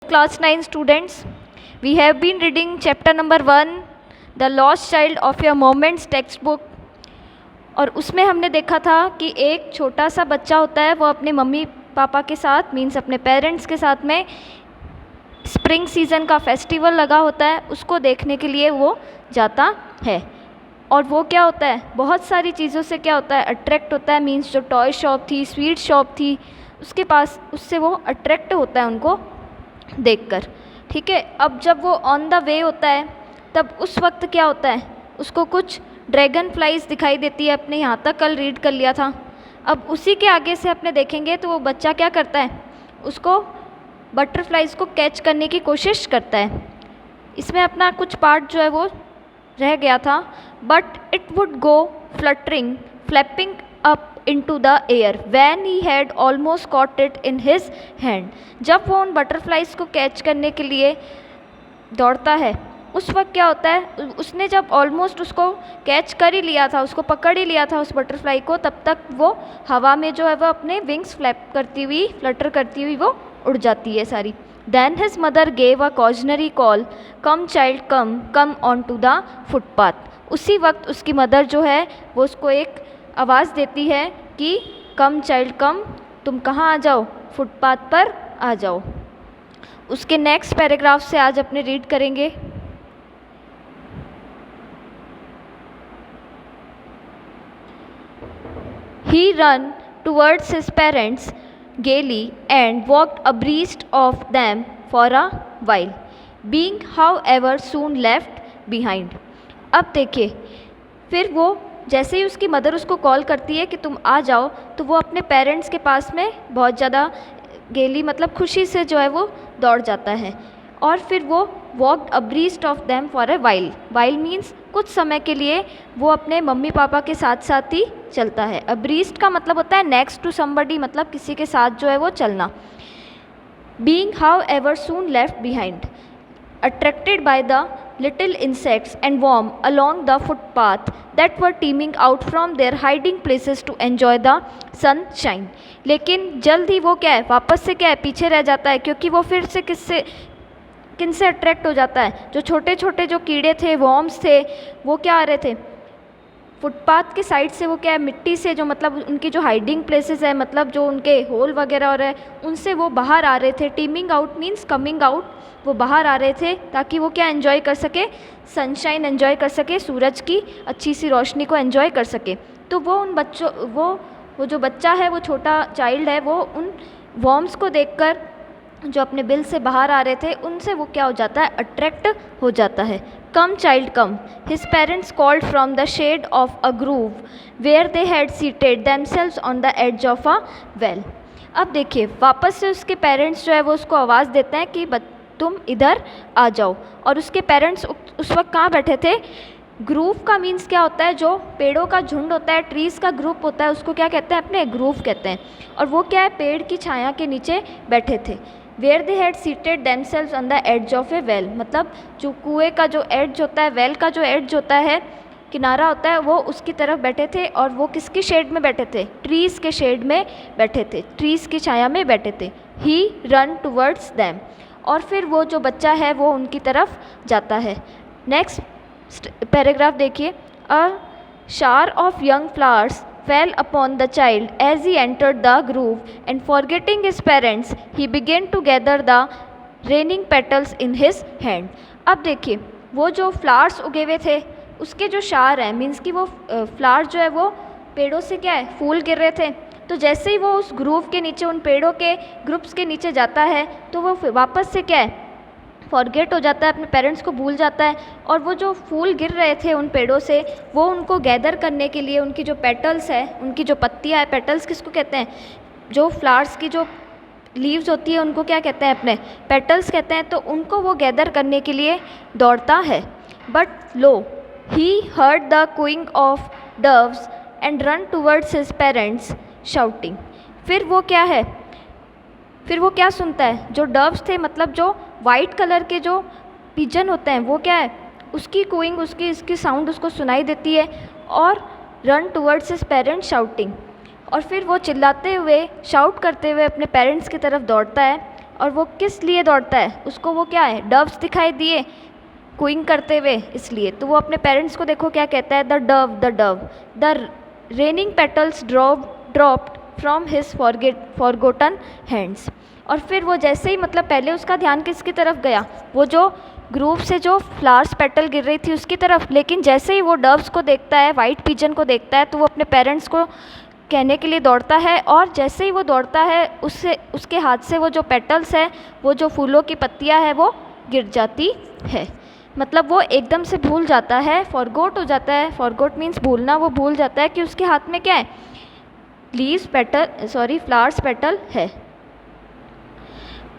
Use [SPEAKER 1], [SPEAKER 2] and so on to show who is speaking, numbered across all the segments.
[SPEAKER 1] class 9 students. We have been reading chapter number 1, The Lost Child of Your Moments textbook. और उसमें हमने देखा था कि एक छोटा सा बच्चा होता है, वो अपने मम्मी पापा के साथ मीन्स अपने पेरेंट्स के साथ में स्प्रिंग सीज़न का फेस्टिवल लगा होता है, उसको देखने के लिए वो जाता है। और वो क्या होता है, बहुत सारी चीज़ों से क्या होता है, अट्रैक्ट होता है। मीन्स जो टॉय शॉप थी, स्वीट शॉप थी, उसके पास उससे वो अट्रैक्ट होता है उनको देखकर। ठीक है, अब जब वो ऑन द वे होता है तब उस वक्त क्या होता है, उसको कुछ ड्रैगन फ्लाइज दिखाई देती है। अपने यहाँ तक कल रीड कर लिया था। अब उसी के आगे से अपने देखेंगे तो वो बच्चा क्या करता है, उसको बटरफ्लाइज को कैच करने की कोशिश करता है। इसमें अपना कुछ पार्ट जो है वो रह गया था। But it would go fluttering flapping up into the air when he had almost caught it in his hand. जब वो उन बटरफ्लाइज को कैच करने के लिए दौड़ता है, उस वक्त क्या होता है, उसने जब ऑलमोस्ट उसको कैच कर ही लिया था, उसको पकड़ ही लिया था उस बटरफ्लाई को, तब तक वो हवा में जो है वो अपने विंग्स फ्लैप करती हुई, फ्लटर करती हुई वो उड़ जाती है सारी। Then his mother gave a cautionary call, come child come onto the footpath. उसी वक्त उसकी मदर जो है वो उसको एक आवाज़ देती है कि कम चाइल्ड कम, तुम कहाँ आ जाओ, फुटपाथ पर आ जाओ। उसके नेक्स्ट पैराग्राफ से आज अपने रीड करेंगे। He ran towards his parents gaily and walked abreast of them for a while, being however soon left behind. अब देखिए, फिर वो जैसे ही उसकी मदर उसको कॉल करती है कि तुम आ जाओ, तो वो अपने पेरेंट्स के पास में बहुत ज़्यादा गेली मतलब खुशी से जो है वो दौड़ जाता है। और फिर वो walked abreast of them for a while. While means कुछ समय के लिए वो अपने मम्मी पापा के साथ साथ ही चलता है। अब्रीस्ट का मतलब होता है नेक्स्ट टू समबडी, मतलब किसी के साथ जो है वो चलना। Being how ever soon left behind, attracted by the little insects and worm along the footpath that were teeming out from their hiding places to enjoy the sunshine. लेकिन जल्द ही वो क्या है, वापस से क्या है, पीछे रह जाता है, क्योंकि वो फिर से किनसे अट्रैक्ट हो जाता है। जो छोटे छोटे जो कीड़े थे, वॉर्म्स थे, वो क्या आ रहे थे, फुटपाथ के साइड से, वो क्या है, मिट्टी से, जो मतलब उनकी जो हाइडिंग प्लेसेस है, मतलब जो उनके होल वगैरह हो रहे हैं, उनसे वो बाहर आ रहे थे। Teeming out means coming out, वो बाहर आ रहे थे ताकि वो क्या एंजॉय कर सके, सनशाइन एंजॉय कर सके, सूरज की अच्छी सी रोशनी को एंजॉय कर सके। तो वो उन बच्चों वो जो बच्चा है, वो छोटा चाइल्ड है, वो उन वॉर्म्स को देखकर जो अपने बिल से बाहर आ रहे थे, उनसे वो क्या हो जाता है, अट्रैक्ट हो जाता है। Come child come, his parents called from the shade of a grove where they had seated themselves on the edge of a well. अब देखिए, वापस से उसके पेरेंट्स जो है वो उसको आवाज़ देते हैं कि तुम इधर आ जाओ। और उसके पेरेंट्स उस वक्त कहाँ बैठे थे, ग्रूव का मीन्स क्या होता है, जो पेड़ों का झुंड होता है, ट्रीज़ का ग्रुप होता है, उसको क्या कहते हैं, अपने ग्रूव कहते हैं। और वो क्या है, पेड़ की छाया के नीचे बैठे थे। Where they had seated themselves on the edge of a well, मतलब जो कुएँ का जो एड्ज होता है, वेल का जो एड्ज होता है, किनारा होता है, वो उसकी तरफ बैठे थे। और वो किसकी शेड में बैठे थे, ट्रीज़ के शेड में बैठे थे, ट्रीज़ की छाया में बैठे थे। ही रन टूवर्ड्स दैम, और फिर वो जो बच्चा है वो उनकी तरफ जाता है। नेक्स्ट पैराग्राफ देखिए। A shower of young flowers fell upon the child as he entered the groove, and forgetting his parents he began to gather the raining petals in his hand. अब देखिए, वो जो फ्लावर्स उगे हुए थे, उसके जो शार हैं, मीन्स कि वो फ्लावर जो है वो पेड़ों से क्या है, फूल गिर रहे थे। तो जैसे ही वो उस ग्रूव के नीचे, उन पेड़ों के ग्रुप्स के नीचे जाता है, तो वो वापस से क्या है, फॉरगेट हो जाता है, अपने पेरेंट्स को भूल जाता है। और वो जो फूल गिर रहे थे उन पेड़ों से, वो उनको गैदर करने के लिए, उनकी जो पेटल्स है, उनकी जो पत्तियाँ है, पेटल्स किसको कहते हैं, जो फ्लावर्स की जो लीव्स होती है उनको क्या कहते हैं, अपने पेटल्स कहते हैं। तो उनको वो गैदर करने के लिए दौड़ता है। But lo, he heard the cooing of doves and run towards his parents shouting. फिर वो क्या है, फिर वो क्या सुनता है, जो डव्स थे, मतलब जो वाइट कलर के जो पिजन होते हैं, वो क्या है, उसकी कूइंग, इसकी साउंड उसको सुनाई देती है। और run towards his parents shouting, और फिर वो चिल्लाते हुए, शाउट करते हुए अपने पेरेंट्स की तरफ दौड़ता है। और वो किस लिए दौड़ता है, उसको वो क्या है, डव्स दिखाई दिए क्विंग करते हुए, इसलिए तो वो अपने पेरेंट्स को देखो क्या कहता है, the raining petals dropped from his forgotten hands. और फिर वो जैसे ही मतलब पहले उसका ध्यान किसकी तरफ गया, वो जो ग्रुप से जो फ्लावर्स पेटल गिर रही थी उसकी तरफ, लेकिन जैसे ही वो डव्स को देखता है, वाइट पिजन को देखता है, तो वो अपने पेरेंट्स को कहने के लिए दौड़ता है, और जैसे ही वो दौड़ता है उसके हाथ से वो जो पेटल्स है, वो जो फूलों की पत्तियां है, वो गिर जाती है। मतलब वो एकदम से भूल जाता है, फॉरगोट हो जाता है, फॉरगोट मीन्स भूलना, वो भूल जाता है कि उसके हाथ में क्या है, फ्लावर्स पेटल है।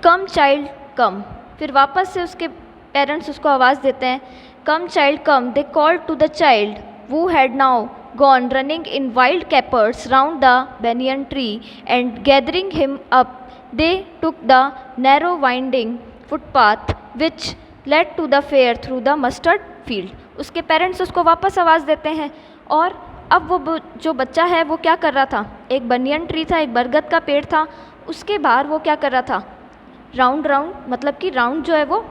[SPEAKER 1] कम चाइल्ड कम, फिर वापस से उसके पेरेंट्स उसको आवाज़ देते हैं, come child come, they called to the child who had now gone running in wild capers round the banyan tree, and gathering him up they took the narrow winding footpath which led to the fair through the mustard field। उसके parents उसको वापस आवाज़ देते हैं, और अब वो जो बच्चा है वो क्या कर रहा था, एक बनियन ट्री था, एक बरगद का पेड़ था, उसके बाहर वो क्या कर रहा था, राउंड मतलब कि राउंड जो है वो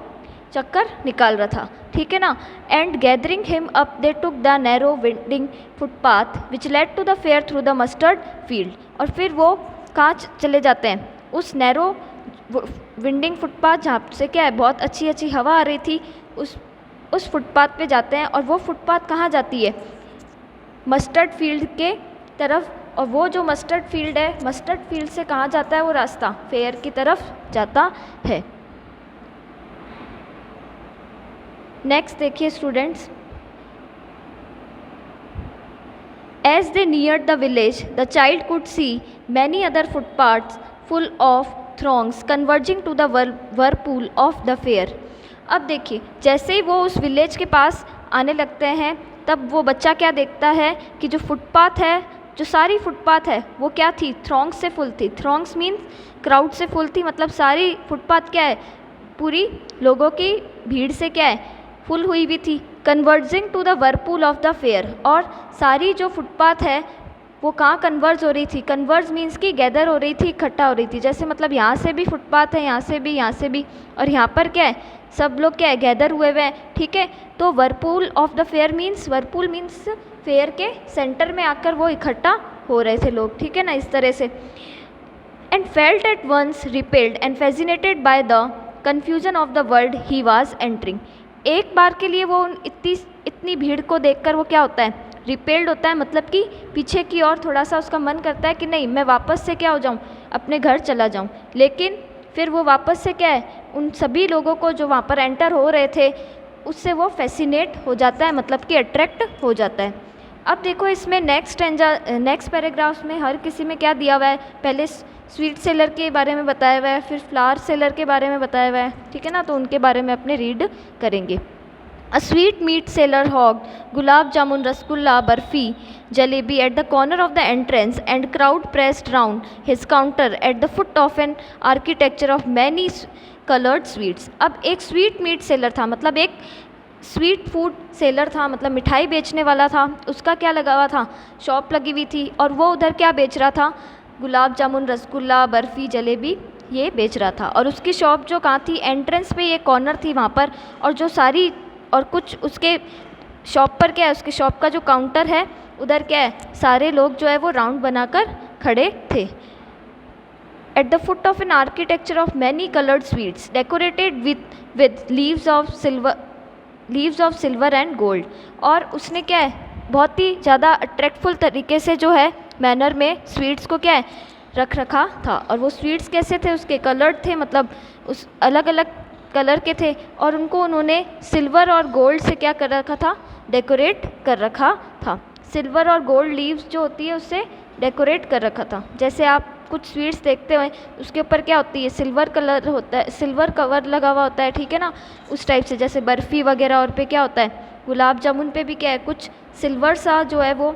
[SPEAKER 1] चक्कर निकाल रहा था, ठीक है ना। And gathering him up they took the narrow winding footpath which led to the fair through the mustard field. और फिर वो कहाँ चले जाते हैं, उस नैरो विंडिंग फुटपाथ जहाँ से क्या है बहुत अच्छी हवा आ रही थी, उस फुटपाथ पे जाते हैं। और वो फुटपाथ कहाँ जाती है, मस्टर्ड फील्ड के तरफ। और वो जो मस्टर्ड फील्ड है, मस्टर्ड फील्ड से कहाँ जाता है वो रास्ता, फेयर की तरफ जाता है। नेक्स्ट देखिए students, as they neared the village the child could see many other footpaths full of throngs converging to the whirlpool of the fair. अब देखिए जैसे ही वो उस विलेज के पास आने लगते हैं, तब वो बच्चा क्या देखता है कि जो फुटपाथ है, जो सारी फुटपाथ है वो क्या थी, थ्रॉन्ग्स से फुल थी। थ्रॉन्ग्स मीन्स क्राउड से फुल थी, मतलब सारी फुटपाथ क्या है, पूरी लोगों की भीड़ से क्या है, फुल हुई भी थी। Converging to the whirlpool of the fair, और सारी जो फुटपाथ है वो कहाँ कन्वर्ज हो रही थी, कन्वर्ज मीन्स कि गैदर हो रही थी, इकट्ठा हो रही थी। जैसे मतलब यहाँ से भी फुटपाथ है, यहाँ से भी, और यहाँ पर क्या है, सब लोग क्या है, गैदर हुए हुए हैं, ठीक है। तो Whirlpool of the fair means, Whirlpool means fair के सेंटर में आकर वो इकट्ठा हो रहे थे लोग, ठीक है ना, इस तरह से। And felt at once repelled and fascinated by the confusion of the world he was entering. एक बार के लिए वो इतनी भीड़ को देखकर वो क्या होता है, रिपेल्ड होता है, मतलब कि पीछे की ओर थोड़ा सा उसका मन करता है कि नहीं मैं वापस से क्या हो जाऊँ, अपने घर चला जाऊँ। लेकिन फिर वो वापस से क्या है, उन सभी लोगों को जो वहाँ पर एंटर हो रहे थे उससे वो फैसिनेट हो जाता है, मतलब कि अट्रैक्ट हो जाता है। अब देखो इसमें नेक्स्ट पैराग्राफ्स में हर किसी में क्या दिया हुआ है, पहले स्वीट सेलर के बारे में बताया हुआ है, फिर फ्लावर सेलर के बारे में बताया हुआ है, ठीक है ना, तो उनके बारे में अपने रीड करेंगे। A sweetmeat seller hawked gulab jamun, rasgulla, barfi, jalebi at the corner of the entrance and crowd pressed round his counter at the foot of an architecture of many coloured sweets. अब एक स्वीट मीट सेलर था, मतलब एक स्वीट फूड सेलर था, मतलब मिठाई बेचने वाला था, उसका क्या लगा हुआ था, शॉप लगी हुई थी, और वो उधर क्या बेच रहा था, गुलाब जामुन, रसगुल्ला, बर्फ़ी, जलेबी ये बेच रहा था। और उसकी शॉप जो कहाँ थी, एंट्रेंस पे ये कॉर्नर थी वहाँ पर, और जो सारी और कुछ उसके शॉप पर क्या है, उसके शॉप का जो काउंटर है उधर क्या है, सारे लोग जो है वो राउंड बनाकर खड़े थे। Eight the foot of an architecture of many coloured sweets decorated with leaves of silver and gold. और उसने क्या है, बहुत ही ज़्यादा अट्रैक्टफुल तरीके से जो है मैनर में स्वीट्स को क्या है रख रखा था। और वो स्वीट्स कैसे थे, उसके कलर्ड थे, मतलब उस अलग अलग कलर के थे, और उनको उन्होंने सिल्वर और गोल्ड से क्या कर रखा था, डेकोरेट कर रखा था। सिल्वर और गोल्ड लीव्स जो होती है उससे डेकोरेट कर रखा था। जैसे आप कुछ स्वीट्स देखते हो उसके ऊपर क्या होती है, सिल्वर कलर होता है, सिल्वर कवर लगा हुआ होता है, ठीक है ना, उस टाइप से। जैसे बर्फ़ी वगैरह और पे क्या होता है, गुलाब जामुन पे भी क्या है, कुछ सिल्वर सा जो है वो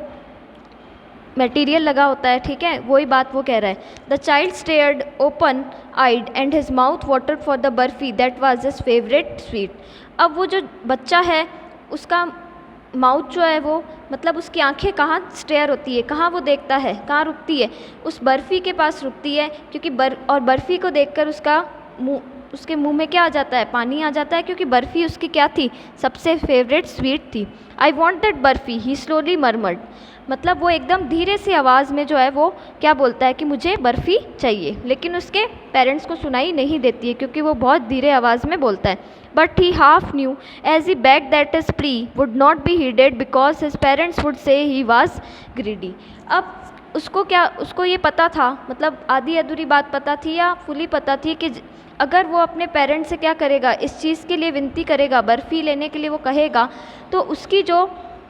[SPEAKER 1] मटेरियल लगा होता है, ठीक है, वही बात वो कह रहा है। The child stared open eyed and his mouth watered for the barfi that was his favourite sweet. अब वो जो बच्चा है उसका माउथ जो है वो, मतलब उसकी आंखें कहाँ स्टेयर होती है, कहाँ वो देखता है, कहाँ रुकती है, उस बर्फ़ी के पास रुकती है, क्योंकि बर्फ़ी को देखकर उसका उसके मुंह में क्या आ जाता है, पानी आ जाता है, क्योंकि बर्फ़ी उसकी क्या थी, सबसे फेवरेट स्वीट थी। I want that barfi he slowly murmured, मतलब वो एकदम धीरे सी आवाज़ में जो है वो क्या बोलता है कि मुझे बर्फ़ी चाहिए, लेकिन उसके पेरेंट्स को सुनाई नहीं देती है क्योंकि वो बहुत धीरे आवाज़ में बोलता है। But he half knew as he begged that his plea would not be heeded because his parents would say he was greedy. अब उसको ये पता था, मतलब आधी अधूरी बात पता थी या फुली पता थी कि अगर वो अपने पेरेंट्स से क्या करेगा, इस चीज़ के लिए विनती करेगा, बर्फ़ी लेने के लिए वो कहेगा, तो उसकी जो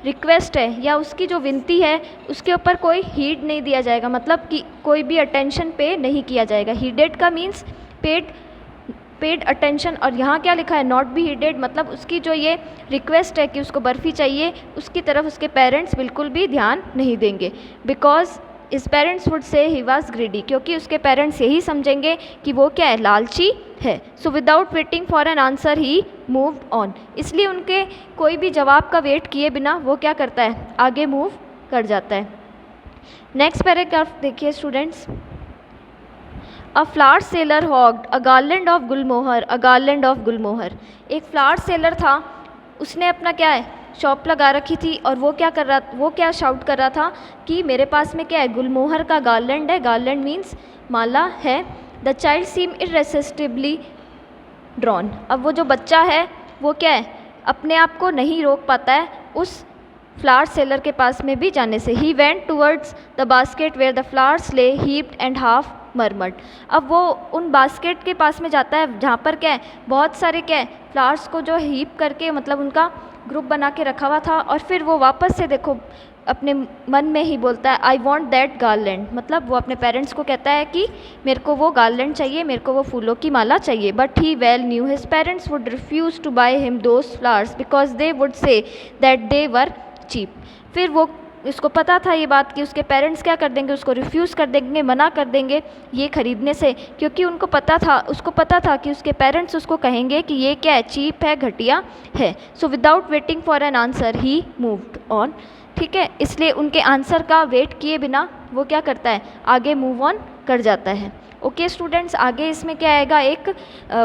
[SPEAKER 1] रिक्वेस्ट है या उसकी जो विनती है उसके ऊपर कोई हीड नहीं दिया जाएगा, मतलब कि कोई भी अटेंशन पे नहीं किया जाएगा। हीडेड का मीन्स पेड अटेंशन, और यहाँ क्या लिखा है, नॉट बी हीडेड, मतलब उसकी जो ये रिक्वेस्ट है कि उसको बर्फ़ी चाहिए उसकी तरफ उसके पेरेंट्स बिल्कुल भी ध्यान नहीं देंगे। बिकॉज इस parents would say he was greedy, क्योंकि उसके पेरेंट्स यही समझेंगे कि वो क्या है, लालची है। So without waiting for an answer he moved on, इसलिए उनके कोई भी जवाब का वेट किए बिना वो क्या करता है, आगे मूव कर जाता है। नेक्स्ट पैराग्राफ देखिए students. A flower seller hawked a garland of gulmohar, a garland of gulmohar. एक फ्लावर सेलर था, उसने अपना क्या है, शॉप लगा रखी थी, और वो क्या शाउट कर रहा था कि मेरे पास में क्या है, गुलमोहर का गार्लैंड है, गार्लैंड मीन्स माला है। द चाइल्ड सीम इरेसिस्टिबली ड्रॉन, अब वो जो बच्चा है वो क्या है, अपने आप को नहीं रोक पाता है उस फ्लावर सेलर के पास में भी जाने से। He went towards the basket where the flowers lay heaped and half murmured. अब वो उन बास्केट के पास में जाता है जहाँ पर क्या है, बहुत सारे क्या है, फ्लावर्स को जो हीप करके मतलब उनका ग्रुप बना के रखा हुआ था, और फिर वो वापस से देखो अपने मन में ही बोलता है आई वॉन्ट दैट गार्लैंड, मतलब वो अपने पेरेंट्स को कहता है कि मेरे को वो गार्लैंड चाहिए, मेरे को वो फूलों की माला चाहिए। But he well knew his parents would refuse to buy him those flowers because they would say that they were cheap. फिर वो इसको पता था ये बात कि उसके पेरेंट्स क्या कर देंगे, उसको रिफ्यूज़ कर देंगे, मना कर देंगे ये ख़रीदने से, क्योंकि उसको पता था कि उसके पेरेंट्स उसको कहेंगे कि ये क्या है, चीप है, घटिया है। So without waiting for an answer he moved on, ठीक है, इसलिए उनके आंसर का वेट किए बिना वो क्या करता है, आगे मूव ऑन कर जाता है। ओके स्टूडेंट्स, आगे इसमें क्या आएगा, एक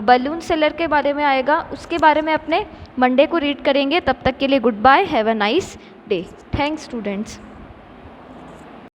[SPEAKER 1] बलून सेलर के बारे में आएगा, उसके बारे में अपने मंडे को रीड करेंगे। तब तक के लिए goodbye, have a nice day. Thanks students.